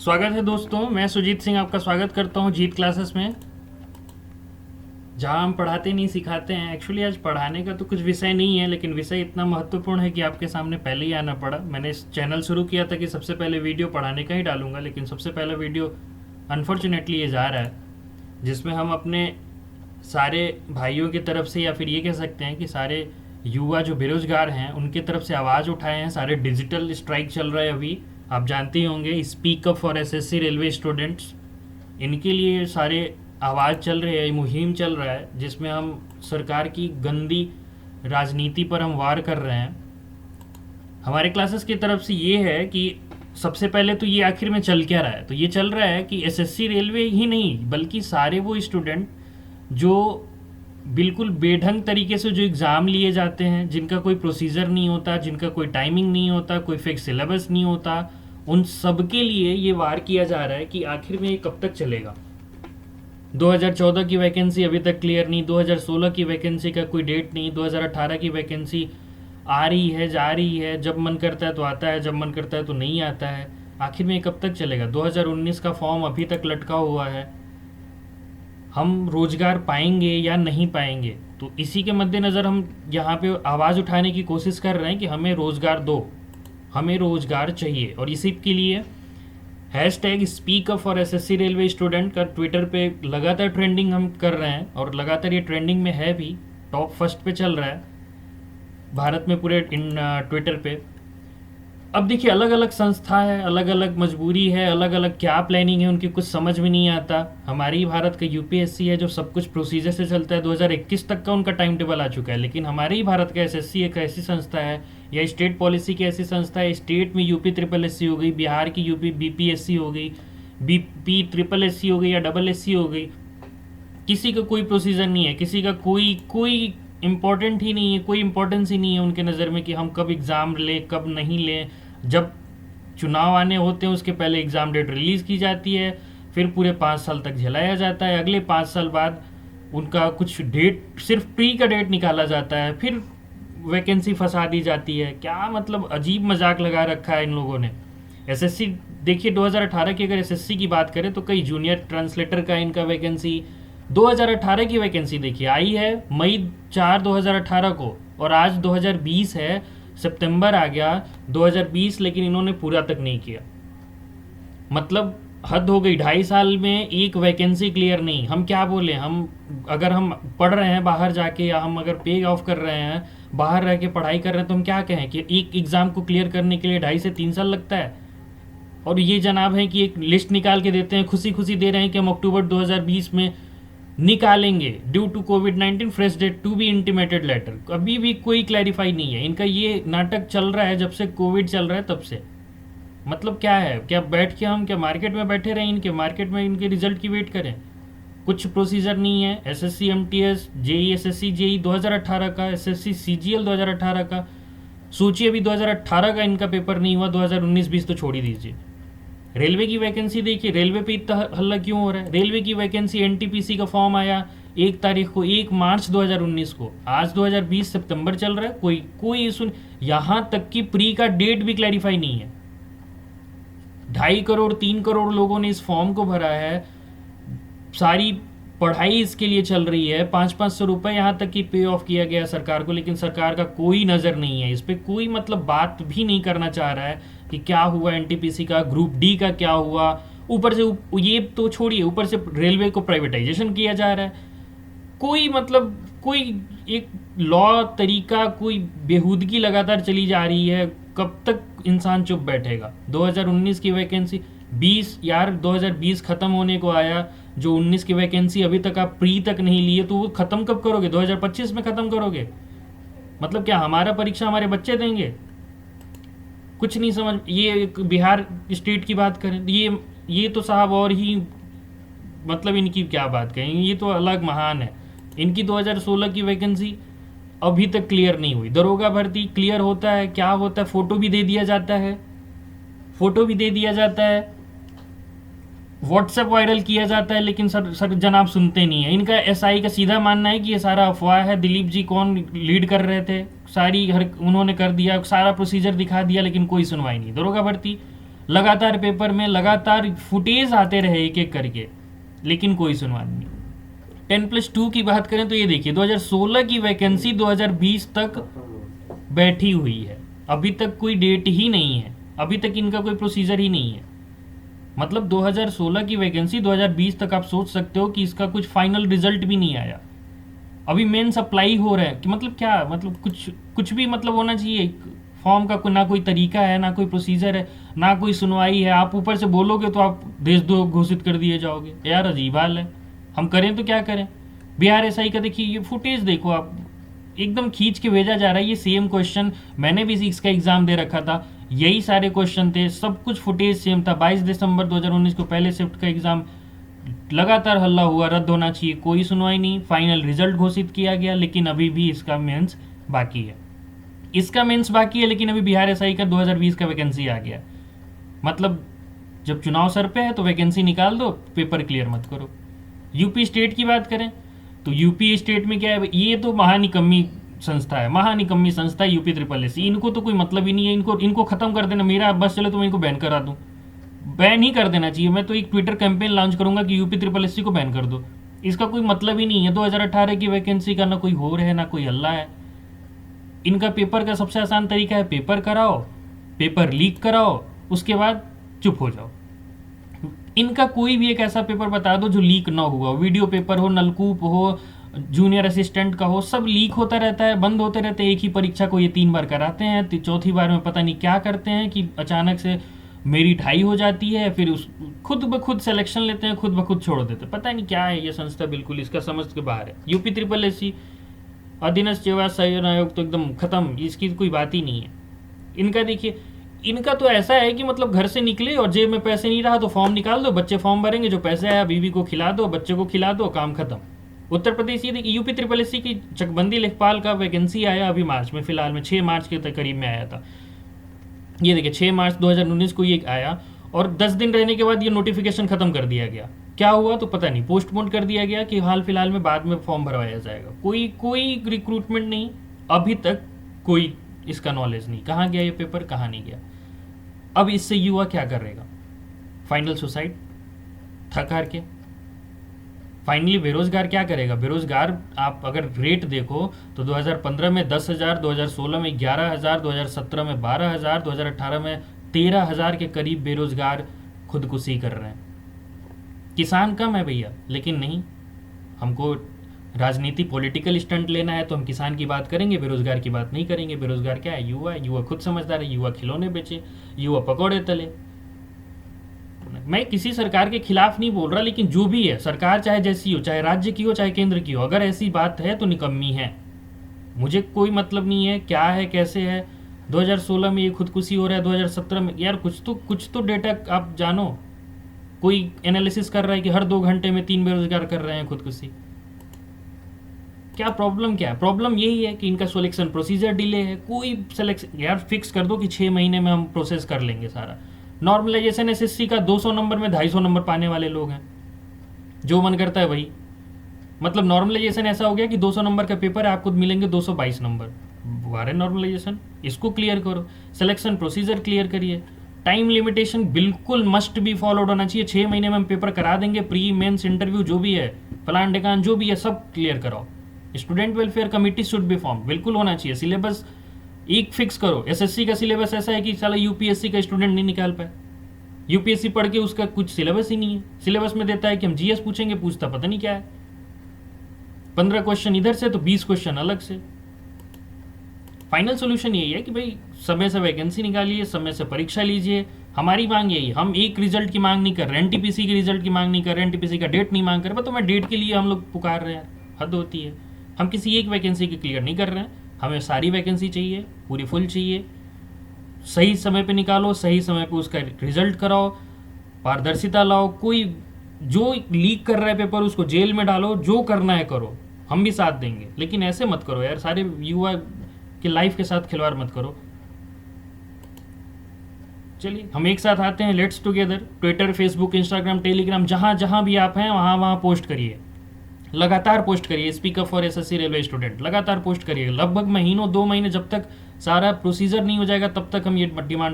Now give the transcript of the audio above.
स्वागत है दोस्तों, मैं सुजीत सिंह आपका स्वागत करता हूँ जीत क्लासेस में, जहाँ हम पढ़ाते नहीं सिखाते हैं। एक्चुअली आज पढ़ाने का तो कुछ विषय नहीं है, लेकिन विषय इतना महत्वपूर्ण है कि आपके सामने पहले ही आना पड़ा। मैंने इस चैनल शुरू किया था कि सबसे पहले वीडियो पढ़ाने का ही डालूंगा, लेकिन सबसे पहला वीडियो अनफॉर्चुनेटली ये जा रहा है, जिसमें हम अपने सारे भाइयों की तरफ से, या फिर ये कह सकते हैं कि सारे युवा जो बेरोजगार हैं उनकी तरफ से आवाज़ उठाए हैं। सारे डिजिटल स्ट्राइक चल रहा है अभी, आप जानते ही होंगे, speak up for SSC railway students. इनके लिए सारे आवाज़ चल रही है, मुहिम चल रहा है, जिसमें हम सरकार की गंदी राजनीति पर हम वार कर रहे हैं। हमारे क्लासेस की तरफ से ये है कि सबसे पहले तो ये आखिर में चल क्या रहा है, तो ये चल रहा है कि एसएससी रेलवे ही नहीं बल्कि सारे वो स्टूडेंट जो बिल्कुल बेढंग तरीके से जो एग्ज़ाम लिए जाते हैं, जिनका कोई प्रोसीजर नहीं होता, जिनका कोई टाइमिंग नहीं होता, कोई फिक्स सिलेबस नहीं होता, उन सब के लिए ये वार किया जा रहा है कि आखिर में ये कब तक चलेगा। 2014 की वैकेंसी अभी तक क्लियर नहीं, 2016 की वैकेंसी का कोई डेट नहीं, 2018 की वैकेंसी आ रही है, जा रही है, जब मन करता है तो आता है, जब मन करता है तो नहीं आता है। आखिर में ये कब तक चलेगा। 2019 का फॉर्म अभी तक लटका हुआ है, हम रोजगार पाएंगे या नहीं पाएंगे। तो इसी के मद्देनज़र हम यहाँ पे आवाज़ उठाने की कोशिश कर रहे हैं कि हमें रोज़गार दो, हमें रोज़गार चाहिए। और इसी के लिए hashtag speak up for SSC railway student का ट्विटर पे लगातार ट्रेंडिंग हम कर रहे हैं, और लगातार ये ट्रेंडिंग में है भी, टॉप फर्स्ट पे चल रहा है भारत में पूरे इन ट्विटर पे। अब देखिए, अलग अलग संस्था है, अलग अलग मजबूरी है, अलग अलग क्या प्लानिंग है, उनकी कुछ समझ में नहीं आता। हमारी भारत का यूपीएससी है जो सब कुछ प्रोसीजर से चलता है, 2021 तक का उनका टाइम टेबल आ चुका है। लेकिन हमारे ही भारत का एसएससी एक ऐसी संस्था है, या स्टेट पॉलिसी की ऐसी संस्था है, स्टेट में यूपी ट्रिपल एससी हो गई, बिहार की यूपी बीपीएससी हो गई, बीपी ट्रिपल एससी हो गई, या डबल एससी हो गई। किसी का कोई प्रोसीजर नहीं है, किसी का कोई कोई इम्पोर्टेंट ही नहीं है, कोई इम्पोर्टेंस ही नहीं है उनके नज़र में कि हम कब एग्ज़ाम लें कब नहीं लें। जब चुनाव आने होते हैं उसके पहले एग्ज़ाम डेट रिलीज़ की जाती है, फिर पूरे 5 साल तक झेलाया जाता है, अगले 5 साल बाद उनका कुछ डेट, सिर्फ प्री का डेट निकाला जाता है, फिर वैकेंसी फंसा दी जाती है। क्या मतलब अजीब मजाक लगा रखा है इन लोगों ने। एसएससी देखिए, 2018 की अगर एसएससी की बात करें तो कई जूनियर ट्रांसलेटर का इनका वैकेंसी 2018 की वैकेंसी देखिए आई है मई 4 2018 को, और आज 2020 है, सितंबर आ गया 2020, लेकिन इन्होंने पूरा तक नहीं किया। मतलब हद हो गई, 2.5 साल में एक वैकेंसी क्लियर नहीं। हम क्या बोले, हम अगर हम पढ़ रहे हैं बाहर जाके, या हम अगर पे ऑफ कर रहे हैं बाहर रह के पढ़ाई कर रहे हैं, तो हम क्या कहें कि एक एग्ज़ाम को क्लियर करने के लिए 2.5 से 3 साल लगता है। और ये जनाब है कि एक लिस्ट निकाल के देते हैं, खुशी खुशी दे रहे हैं कि हम अक्टूबर 2020 में निकालेंगे, ड्यू टू कोविड-19 fresh date to be intimated later. अभी भी कोई क्लैरिफाई नहीं है। इनका ये नाटक चल रहा है जब से कोविड चल रहा है तब से। मतलब क्या है, क्या बैठ के हम क्या मार्केट में बैठे रहें, इनके मार्केट में इनके रिजल्ट की वेट करें। कुछ प्रोसीजर नहीं है। SSC MTS, JE SSC JE 2018 का, एसएससी सीजीएल 2018 का, सोचिए अभी 2018 का इनका पेपर नहीं हुआ, 2019-20 तो छोड़ ही दीजिए। रेलवे की वैकेंसी देखिए, रेलवे पे इतना हल्ला क्यों हो रहा है। रेलवे की वैकेंसी एनटीपीसी का फॉर्म आया 1 तारीख को, 1 मार्च 2019 को, आज 2020 सितंबर चल रहा है, कोई सुन, यहाँ तक कि प्री का डेट भी क्लैरिफाई नहीं है। 2.5 करोड़ 3 करोड़ लोगों ने इस फॉर्म को भरा है, सारी पढ़ाई इसके लिए चल रही है, 500-500 रुपये यहाँ तक कि पे ऑफ किया गया सरकार को, लेकिन सरकार का कोई नज़र नहीं है इस पर, कोई मतलब बात भी नहीं करना चाह रहा है कि क्या हुआ एनटीपीसी का, ग्रुप डी का क्या हुआ। ऊपर से ये तो छोड़िए, ऊपर से रेलवे को प्राइवेटाइजेशन किया जा रहा है। कोई मतलब कोई एक लॉ तरीका, कोई बेहूदगी लगातार चली जा रही है। कब तक इंसान चुप बैठेगा। 2019 की वैकेंसी 20 यार 2020 ख़त्म होने को आया, जो 19 की वैकेंसी अभी तक आप प्री तक नहीं लिए, तो वो ख़त्म कब करोगे, 2025 में ख़त्म करोगे। मतलब क्या हमारा परीक्षा हमारे बच्चे देंगे, कुछ नहीं समझ। ये बिहार स्टेट की बात करें, ये तो साहब और ही, मतलब इनकी क्या बात करें, ये तो अलग महान है। इनकी 2016 की वैकेंसी अभी तक क्लियर नहीं हुई। दरोगा भर्ती क्लियर होता है, क्या होता है, फ़ोटो भी दे दिया जाता है, फ़ोटो भी दे दिया जाता है, व्हाट्सएप वायरल किया जाता है, लेकिन सर जनाब सुनते नहीं है। इनका एसआई का सीधा मानना है कि ये सारा अफवाह है, दिलीप जी कौन लीड कर रहे थे, सारी उन्होंने कर दिया, सारा प्रोसीजर दिखा दिया, लेकिन कोई सुनवाई नहीं। दरोगा भर्ती लगातार पेपर में लगातार फुटेज आते रहे एक एक करके, लेकिन कोई सुनवाई नहीं। 10+2 की बात करें तो ये देखिए 2016 की वैकेंसी 2020 तक बैठी हुई है, अभी तक कोई डेट ही नहीं है, अभी तक इनका कोई प्रोसीजर ही नहीं है। मतलब 2016 की वैकेंसी 2020 तक आप सोच सकते हो कि इसका कुछ फाइनल रिजल्ट भी नहीं आया, अभी मेंस अप्लाई हो रहा है कि मतलब क्या, मतलब कुछ भी मतलब होना चाहिए। फॉर्म का ना कोई तरीका है, ना कोई प्रोसीजर है, ना कोई सुनवाई है। आप ऊपर से बोलोगे तो आप देशद्रोह घोषित कर दिए जाओगे। यार अजीब हाल है, हम करें तो क्या करें। बिहार एसआई का देखिए, ये फुटेज देखो आप, एकदम खींच के भेजा जा रहा है। ये सेम क्वेश्चन मैंने भी इसका एग्जाम दे रखा था, यही सारे क्वेश्चन थे, सब कुछ फुटेज सेम था। 22 दिसंबर 2019 को पहले शिफ्ट का एग्जाम, लगातार हल्ला हुआ रद्द होना चाहिए, कोई सुनवाई नहीं। फाइनल रिजल्ट घोषित किया गया, लेकिन अभी भी इसका मेंस बाकी है। इसका मेंस बाकी है, लेकिन अभी बिहार एसआई का 2020 का वैकेंसी आ गया। मतलब जब चुनाव सर पे है तो वैकेंसी निकाल दो, पेपर क्लियर मत करो। यूपी स्टेट की बात करें तो यूपी स्टेट में क्या है, ये तो महानिकम्मी संस्था है, महानिकम्मी संस्था है यूपी SSS। इनको तो कोई मतलब ही नहीं है, इनको खत्म कर देना। मेरा बस चले तो मैं इनको बैन करा दूं, बैन ही कर देना चाहिए। मैं तो एक ट्विटर कैंपेन लॉन्च करूंगा कि यूपी SSS को बैन कर दो। इसका कोई मतलब ही नहीं है। 2018 की वैकेंसी का ना कोई हो रहा है, ना कोई हल्ला है। इनका पेपर का सबसे आसान तरीका है, पेपर कराओ, पेपर लीक कराओ, उसके बाद चुप हो जाओ। इनका कोई भी एक ऐसा पेपर बता दो जो लीक ना हुआ। वीडियो पेपर हो, नलकूप हो, जूनियर असिस्टेंट का हो, सब लीक होता रहता है, बंद होते रहते हैं। एक ही परीक्षा को ये 3 बार कराते हैं, चौथी बार में पता नहीं क्या करते हैं कि अचानक से मेरिट हाई हो जाती है, फिर उस खुद ब खुद सिलेक्शन लेते हैं, खुद ब खुद छोड़ देते हैं। पता नहीं क्या है ये संस्था, बिल्कुल इसका समझ के बाहर है। यूपी SSS अधीनस्थ सेवा चयन आयोग तो एकदम खत्म, इसकी कोई बात ही नहीं है। इनका देखिए, इनका तो ऐसा है कि मतलब घर से निकले और जेब में पैसे नहीं रहा तो फॉर्म निकाल दो, बच्चे फॉर्म भरेंगे, जो पैसे आया बीवी को खिला दो, बच्चे को खिला दो, काम खत्म। उत्तर प्रदेश, ये देखिए यूपी SSS की चकबंदी लेखपाल का वैकेंसी आया अभी मार्च में, फिलहाल में 6 मार्च के करीब में आया था। ये देखिए 6 मार्च 2019 को ये आया, और 10 दिन रहने के बाद ये नोटिफिकेशन खत्म कर दिया गया। क्या हुआ तो पता नहीं, पोस्टपोन कर दिया गया कि हाल फिलहाल में बाद में फॉर्म भरवाया जाएगा। कोई रिक्रूटमेंट नहीं अभी तक, कोई इसका नॉलेज नहीं, कहाँ गया ये पेपर, कहाँ नहीं गया। अब इससे युवा क्या करेगा, फाइनल सुसाइड, थक हार के। फाइनली बेरोजगार क्या करेगा, बेरोजगार आप अगर रेट देखो तो 2015 में 10,000, 2016 में 11,000, 2017 में 12,000, 2018 में 13,000 के करीब बेरोजगार खुदकुशी कर रहे हैं। किसान कम है भैया, लेकिन नहीं, हमको राजनीति पॉलिटिकल स्टंट लेना है तो हम किसान की बात करेंगे, बेरोजगार की बात नहीं करेंगे। बेरोजगार क्या है, युवा है। युवा खुद समझदार है, युवा खिलौने बेचे, युवा पकौड़े तले। मैं किसी सरकार के खिलाफ नहीं बोल रहा, लेकिन जो भी है सरकार, चाहे जैसी हो, चाहे राज्य की हो, चाहे केंद्र की हो, अगर ऐसी बात है तो निकम्मी है। मुझे कोई मतलब नहीं है क्या है कैसे है। 2016 में ये खुदकुशी हो रहा है, 2017 में, यार कुछ तो डेटा आप जानो। कोई एनालिसिस कर रहा है कि हर 2 घंटे में 3 बेरोजगार कर रहे हैं खुदकुशी। क्या प्रॉब्लम, क्या है प्रॉब्लम, यही है कि इनका सिलेक्शन प्रोसीजर डिले है। कोई सिलेक्शन, यार फिक्स कर दो कि 6 महीने में हम प्रोसेस कर लेंगे सारा। नॉर्मलाइजेशन एसएससी का 200 नंबर में 250 नंबर पाने वाले लोग हैं, जो मन करता है वही। मतलब नॉर्मलाइजेशन ऐसा हो गया कि 200 नंबर का पेपर है, आपको मिलेंगे 222 नंबर। वारे नॉर्मलाइजेशन, इसको क्लियर करो। सिलेक्शन प्रोसीजर क्लियर करिए। टाइम लिमिटेशन बिल्कुल मस्ट बी फॉलोड होना चाहिए। 6 महीने में हम पेपर करा देंगे, प्री मेंस इंटरव्यू जो भी है, प्लान डेकान जो भी है, सब क्लियर कराओ। Student welfare committee should be form, बिल्कुल होना चाहिए। सिलेबस एक फिक्स करो। एसएससी का सिलेबस ऐसा है कि साला यूपीएससी का स्टूडेंट नहीं निकाल पाए। यूपीएससी पढ़ के उसका कुछ सिलेबस ही नहीं है। सिलेबस में देता है कि हम जीएस पूछेंगे, पूछता पता नहीं क्या है। 15 क्वेश्चन इधर से तो 20 क्वेश्चन अलग से। फाइनल सोल्यूशन यही है कि भाई समय से वैकेंसी निकालिए, समय से परीक्षा लीजिए। हमारी मांग यही है, हम एक रिजल्ट की मांग नहीं कर रहे, एनटीपीसी के रिजल्ट की मांग नहीं कर रहे, एनटीपीसी का डेट नहीं मांग कर रहे। तो मैं डेट के लिए हम लोग पुकार रहे हैं, हद होती है। हम किसी एक वैकेंसी की क्लियर नहीं कर रहे हैं, हमें सारी वैकेंसी चाहिए, पूरी फुल चाहिए। सही समय पे निकालो, सही समय पे उसका रिजल्ट कराओ, पारदर्शिता लाओ। कोई जो लीक कर रहा है पेपर उसको जेल में डालो, जो करना है करो, हम भी साथ देंगे। लेकिन ऐसे मत करो यार, सारे युवा के लाइफ के साथ खिलवाड़ मत करो। चलिए हम एक साथ आते हैं, let's together. Twitter, Facebook, Instagram, Telegram, जहाँ जहाँ भी आप हैं वहाँ वहाँ पोस्ट करिए, लगातार पोस्ट करिए। Speak up for SSC railway student, लगातार पोस्ट करिए। लगभग महीनों 2 महीने, जब तक सारा प्रोसीजर नहीं हो जाएगा तब तक हम ये डिमांड